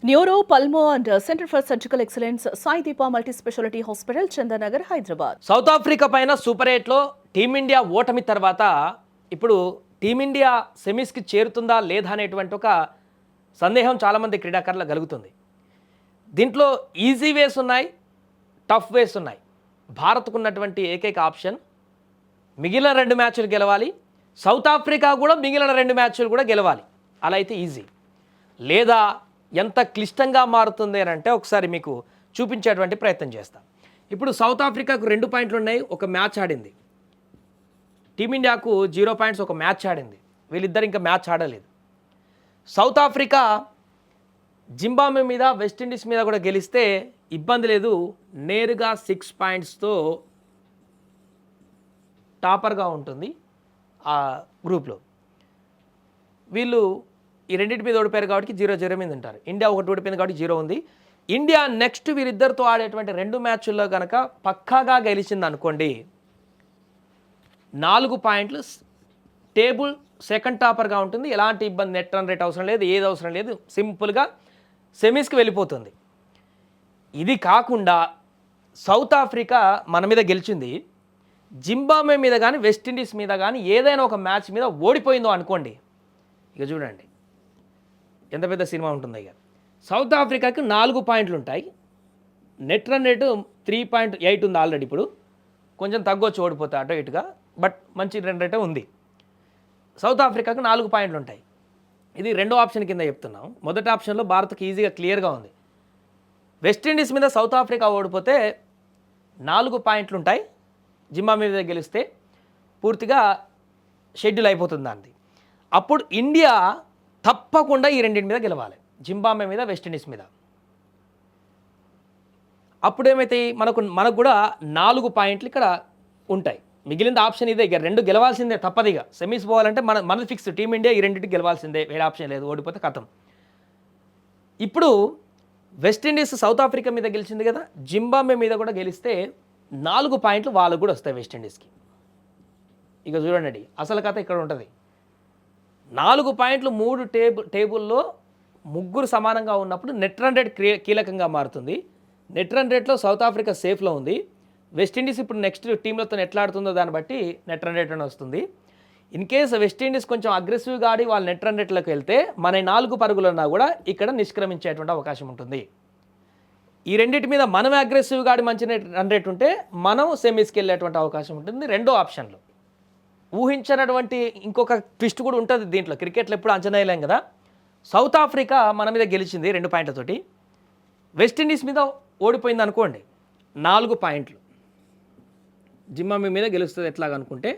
Neuro pulmo and center for surgical excellence Sai Deepa multi speciality hospital Chandanagar Hyderabad. South Africa పైన super 8లో team India ఓటమి తర్వాత ఇప్పుడు టీమిండియా సెమీస్కి చేరుతుందా లేదా అనేటువంటి ఒక సందేహం చాలామంది క్రీడాకారులు కలుగుతుంది. దీంట్లో ఈజీ వేస్ ఉన్నాయి, టఫ్ వేస్ ఉన్నాయి. భారత్కు ఉన్నటువంటి ఏకైక ఆప్షన్ మిగిలిన 2 మ్యాచ్లు గెలవాలి, సౌత్ ఆఫ్రికా కూడా మిగిలిన 2 మ్యాచ్లు కూడా గెలవాలి. అలా అయితే ఈజీ. లేదా ఎంత క్లిష్టంగా మారుతుంది అని అంటే ఒకసారి మీకు చూపించేటువంటి ప్రయత్నం చేస్తాం. ఇప్పుడు సౌత్ ఆఫ్రికాకు 2 పాయింట్లు ఉన్నాయి, ఒక మ్యాచ్ ఆడింది. టీమిండియాకు 0 పాయింట్స్, ఒక మ్యాచ్ ఆడింది. వీళ్ళిద్దరు ఇంకా మ్యాచ్ ఆడలేదు. సౌత్ ఆఫ్రికా జింబాబ్వే మీద, వెస్టిండీస్ మీద కూడా గెలిస్తే ఇబ్బంది లేదు. నేరుగా 6 పాయింట్స్తో టాపర్గా ఉంటుంది ఆ గ్రూప్లో. వీళ్ళు ఈ రెండింటి మీద ఓడిపోయారు కాబట్టి 0-0 మీద ఉంటారు. ఇండియా ఒకటి ఓడిపోయింది కాబట్టి 0 ఉంది. ఇండియా నెక్స్ట్ వీరిద్దరితో ఆడేటువంటి 2 మ్యాచ్ల్లో కనుక పక్కాగా గెలిచింది అనుకోండి, 4 పాయింట్లు, టేబుల్ సెకండ్ టాపర్గా ఉంటుంది. ఎలాంటి ఇబ్బంది, నెట్ రన్ రేట్ అవసరం లేదు, ఏది అవసరం లేదు, సింపుల్గా సెమీస్కి వెళ్ళిపోతుంది. ఇది కాకుండా సౌత్ ఆఫ్రికా మన మీద గెలిచింది, జింబాబ్వే మీద కానీ వెస్టిండీస్ మీద కానీ ఏదైనా ఒక మ్యాచ్ మీద ఓడిపోయిందో అనుకోండి, ఇక చూడండి ఎంత పెద్ద సినిమా ఉంటుందో. ఇక సౌత్ ఆఫ్రికాకి 4 పాయింట్లు ఉంటాయి, నెట్ రన్ రేటు 3.8 ఉంది ఆల్రెడీ. ఇప్పుడు కొంచెం తగ్గొచ్చు ఓడిపోతే అటో ఇటుగా, బట్ మంచి రన్ రేటే ఉంది. సౌత్ ఆఫ్రికాకి 4 పాయింట్లు ఉంటాయి. ఇది రెండో ఆప్షన్ కింద చెప్తున్నాం. మొదటి ఆప్షన్లో భారత్కి ఈజీగా క్లియర్గా ఉంది. వెస్టిండీస్ మీద సౌత్ ఆఫ్రికా ఓడిపోతే 4 పాయింట్లు ఉంటాయి, జింబాబ్వే మీద గెలిస్తే పూర్తిగా షెడ్యూల్ అయిపోతుంది దాన్ని. అప్పుడు ఇండియా తప్పకుండా ఈ రెండింటి మీద గెలవాలి, జింబాబ్వే మీద, వెస్టిండీస్ మీద. అప్పుడేమైతే మనకు కూడా 4 పాయింట్లు ఇక్కడ ఉంటాయి. మిగిలిన ఆప్షన్ ఇదే, ఇక 2 గెలవాల్సిందే తప్పదిగా. సెమీస్ పోవాలంటే మనది ఫిక్స్, టీమిండియా ఈ రెండింటికి గెలవాల్సిందే, వేరే ఆప్షన్ లేదు. ఓడిపోతే కథం. ఇప్పుడు వెస్టిండీస్ సౌత్ ఆఫ్రికా మీద గెలిచింది కదా, జింబాబ్వే మీద కూడా గెలిస్తే 4 పాయింట్లు వాళ్ళకు కూడా వస్తాయి వెస్టిండీస్కి. ఇక చూడండి అసలు కథ ఇక్కడ ఉంటుంది. 4 పాయింట్లు 3 టేబుల్లో ముగ్గురు సమానంగా ఉన్నప్పుడు నెట్ రన్ రేట్ కీలకంగా మారుతుంది. నెట్ రన్ రేట్లో సౌత్ ఆఫ్రికా సేఫ్లో ఉంది. వెస్టిండీస్ ఇప్పుడు నెక్స్ట్ టీంలతో ఎట్లాడుతుందో దాన్ని బట్టి నెట్ రన్ రేట్ అని వస్తుంది. ఇన్ కేస్ వెస్టిండీస్ కొంచెం అగ్రెసివ్గా ఆడి వాళ్ళ నెట్ రన్ రేట్లోకి వెళ్తే మన 4 పరుగులన్నా కూడా ఇక్కడ నిష్క్రమించేటువంటి అవకాశం ఉంటుంది. ఈ రెండింటి మీద మనమే అగ్రెసివ్గా ఆడి మంచి రన్ రేట్ ఉంటే మనం సెమీస్కి వెళ్ళేటువంటి అవకాశం ఉంటుంది. రెండో ఆప్షన్లో ఊహించినటువంటి ఇంకొక ట్విస్ట్ కూడా ఉంటుంది దీంట్లో. క్రికెట్లో ఎప్పుడు అంచనా వేయలేం కదా. సౌత్ ఆఫ్రికా మన మీద గెలిచింది 2 పాయింట్లతోటి, వెస్టిండీస్ మీద ఓడిపోయింది అనుకోండి, 4 పాయింట్లు. జింబాబ్వే మీద గెలుస్తుంది ఎట్లాగనుకుంటే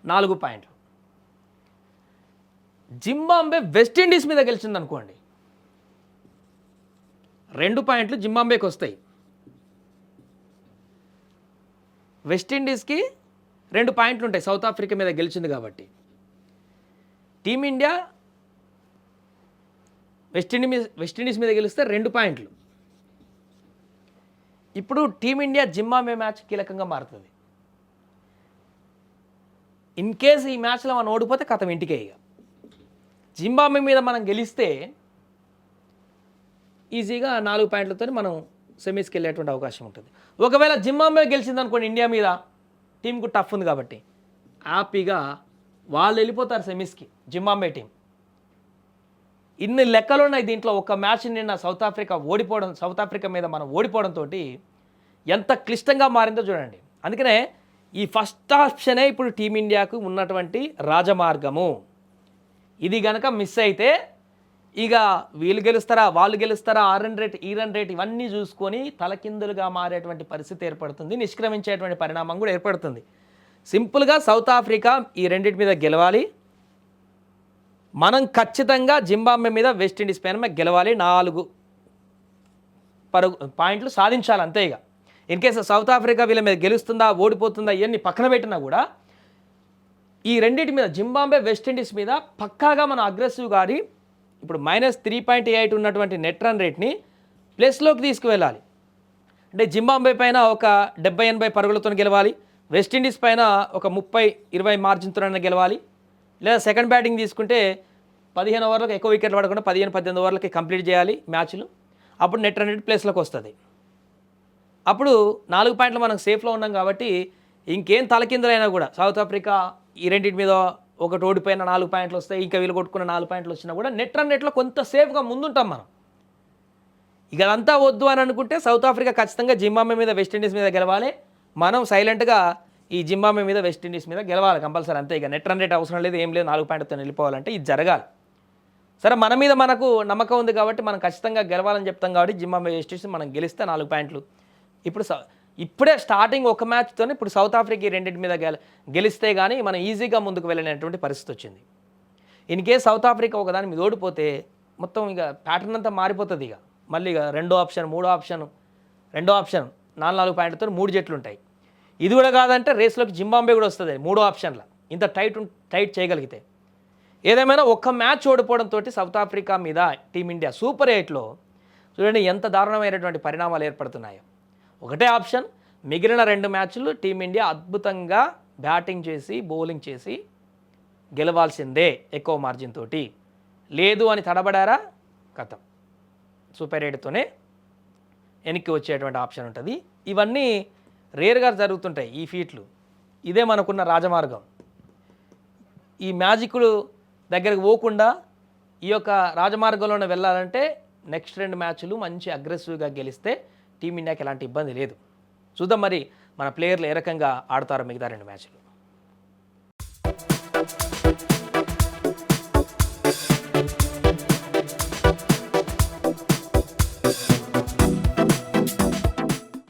4 పాయింట్లు. జింబాబ్వే వెస్టిండీస్ మీద గెలిచింది అనుకోండి, 2 పాయింట్లు జింబాబ్వేకి వస్తాయి, వెస్టిండీస్కి 2 పాయింట్లు ఉంటాయి సౌత్ ఆఫ్రికా మీద గెలిచింది కాబట్టి. టీమిండియా వెస్టిండీస్ మీద గెలిస్తే 2 పాయింట్లు. ఇప్పుడు టీమిండియా జింబాబ్వే మ్యాచ్ కీలకంగా మారుతుంది. ఇన్ కేస్ ఈ మ్యాచ్లో మనం ఓడిపోతే కథం ఇంటికే. ఇక జింబాబ్వే మీద మనం గెలిస్తే ఈజీగా 4 పాయింట్లతో మనం సెమీస్కి వెళ్ళేటువంటి అవకాశం ఉంటుంది. ఒకవేళ జింబాబ్వే గెలిచింది అనుకోండి, ఇండియా మీద టీంకు టఫ్ ఉంది కాబట్టి హ్యాపీగా వాళ్ళు వెళ్ళిపోతారు సెమీస్కి, జింబాబ్వే టీం. ఇన్ని లెక్కలు ఉన్నాయి దీంట్లో. ఒక మ్యాచ్ నిన్న సౌత్ ఆఫ్రికా మీద మనం ఓడిపోవడంతో ఎంత క్లిష్టంగా మారిందో చూడండి. అందుకనే ఈ ఫస్ట్ ఆప్షనే ఇప్పుడు టీమిండియాకు ఉన్నటువంటి రాజమార్గము. ఇది కనుక మిస్ అయితే ఇక వీళ్ళు గెలుస్తారా, వాళ్ళు గెలుస్తారా, ఆ రన్ రేట్, ఈ రన్ రేట్ ఇవన్నీ చూసుకొని తలకిందులుగా మారేటువంటి పరిస్థితి ఏర్పడుతుంది, నిష్క్రమించేటువంటి పరిణామం కూడా ఏర్పడుతుంది. సింపుల్గా సౌత్ ఆఫ్రికా ఈ రెండింటి మీద గెలవాలి, మనం ఖచ్చితంగా జింబాబ్వే మీద, వెస్టిండీస్ పైన గెలవాలి, 4 పాయింట్లు సాధించాలి అంతే. ఇక ఇన్ కేసు సౌత్ ఆఫ్రికా వీళ్ళ మీద గెలుస్తుందా, ఓడిపోతుందా, ఇవన్నీ పక్కన పెట్టినా కూడా ఈ రెండింటి మీద, జింబాబ్వే, వెస్టిండీస్ మీద పక్కాగా మనం అగ్రెసివ్గా ఆడి ఇప్పుడు -3.8 ఉన్నటువంటి నెట్ రన్ రేట్ని ప్లస్లోకి తీసుకువెళ్ళాలి. అంటే జింబాబ్వే పైన ఒక 70-80 పరుగులతో గెలవాలి, వెస్టిండీస్ పైన ఒక 30-20 మార్జిన్తో గెలవాలి. లేదా సెకండ్ బ్యాటింగ్ తీసుకుంటే 15 ఓవర్లకు ఎక్కువ వికెట్లు పడకుండా 15-18 ఓవర్లకి కంప్లీట్ చేయాలి మ్యాచ్లు. అప్పుడు నెట్ రన్ రేట్ ప్లేస్లోకి వస్తుంది. అప్పుడు 4 పాయింట్లు మనం సేఫ్లో ఉన్నాం కాబట్టి ఇంకేం తలకిందులైనా కూడా సౌత్ ఆఫ్రికా ఈ రెండింటి మీద ఒకటి ఓడిపోయిన 4 పాయింట్లు వస్తాయి, ఇంకా వీళ్ళు కొట్టుకున్న 4 పాయింట్లు వచ్చినా కూడా నెట్ రన్ రేట్లో కొంత సేఫ్గా ముందుంటాం మనం. ఇక అదంతా వద్దు అని అనుకుంటే సౌత్ ఆఫ్రికా ఖచ్చితంగా జింబాబ్వే మీద వెస్టిండీస్ మీద గెలవాలి, మనం సైలెంట్గా ఈ జింబాబ్వే మీద వెస్టిండీస్ మీద గెలవాలి కంపల్సరీ. అంతే, ఇక నెట్ రన్ రేట్ అవసరం లేదు, ఏం లేదు, 4 పాయింట్తో వెళ్ళిపోవాలంటే ఇది జరగాలి. సరే, మన మీద మనకు నమ్మకం ఉంది కాబట్టి మనం ఖచ్చితంగా గెలవాలని చెప్తాం కాబట్టి జింబాబ్వే వెస్టిండీస్ మనం గెలిస్తే 4 పాయింట్లు. ఇప్పుడే స్టార్టింగ్ ఒక మ్యాచ్తోనే ఇప్పుడు సౌత్ ఆఫ్రికా రెండింటి మీద గెలిస్తే కానీ మనం ఈజీగా ముందుకు వెళ్ళలేనటువంటి పరిస్థితి వచ్చింది. ఇన్ కేస్ సౌత్ ఆఫ్రికా ఒకదాని మీద ఓడిపోతే మొత్తం ఇక ప్యాటర్న్ అంతా మారిపోతుంది. ఇక మళ్ళీ ఇక రెండో ఆప్షన్ 4 పాయింట్లతో 3 జట్లు ఉంటాయి. ఇది కూడా కాదంటే రేస్లోకి జింబాబ్వే కూడా వస్తుంది 3వ ఆప్షన్లో, ఇంత టైట్ చేయగలిగితే. ఏదేమైనా ఒక్క మ్యాచ్ ఓడిపోవడంతో సౌత్ ఆఫ్రికా మీద టీమిండియా సూపర్ 8లో చూడండి ఎంత దారుణమైనటువంటి పరిణామాలు ఏర్పడుతున్నాయో. ఒకటే ఆప్షన్, మిగిలిన 2 మ్యాచ్లు టీమిండియా అద్భుతంగా బ్యాటింగ్ చేసి బౌలింగ్ చేసి గెలవాల్సిందే ఎక్కువ మార్జిన్ తోటి. లేదు అని తడబడారా కథం, సూపర్ 8తోనే వెనక్కి వచ్చేటువంటి ఆప్షన్ ఉంటుంది. ఇవన్నీ రేర్గా జరుగుతుంటాయి ఈ ఫీట్లు. ఇదే మనకున్న రాజమార్గం. ఈ మ్యాజిక్లు దగ్గరకు పోకుండా ఈ యొక్క రాజమార్గంలోనే వెళ్ళాలంటే నెక్స్ట్ 2 మ్యాచ్లు మంచి అగ్రెసివ్గా గెలిస్తే టీమిండియాకి ఎలాంటి ఇబ్బంది లేదు. చూద్దాం మరి మన ప్లేయర్లు ఏ రకంగా ఆడతారో మిగతా 2 మ్యాచ్లు.